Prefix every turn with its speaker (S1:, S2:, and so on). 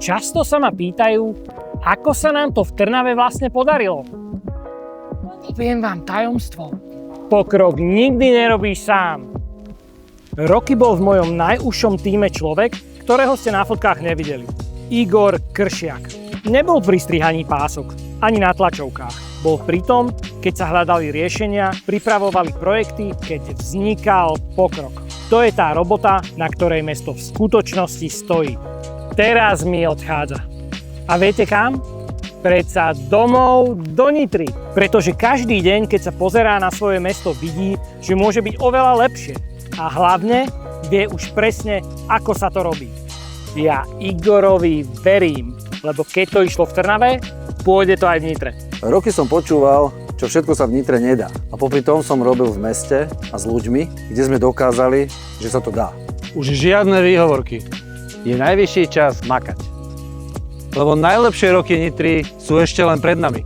S1: Často sa ma pýtajú, ako sa nám to v Trnave vlastne podarilo. Poviem vám tajomstvo. Pokrok nikdy nerobíš sám. Roky bol v mojom najúžšom tíme človek, ktorého ste na fotkách nevideli. Igor Kršiak. Nebol pri strihaní pások, ani na tlačovkách. Bol pri tom, keď sa hľadali riešenia, pripravovali projekty, keď vznikal pokrok. To je tá robota, na ktorej mesto v skutočnosti stojí. Teraz mi odchádza. A viete kam? Predsa domov do Nitry. Pretože každý deň, keď sa pozerá na svoje mesto, vidí, že môže byť oveľa lepšie. A hlavne vie už presne, ako sa to robí. Ja Igorovi verím, lebo keď to išlo v Trnave, pôjde to aj v Nitre.
S2: Roky som počúval, čo všetko sa v Nitre nedá. A popri tom som robil v meste a s ľuďmi, kde sme dokázali, že sa to dá.
S3: Už žiadne výhovorky. Je najvyšší čas makať. Lebo najlepšie roky Nitry sú ešte len pred nami.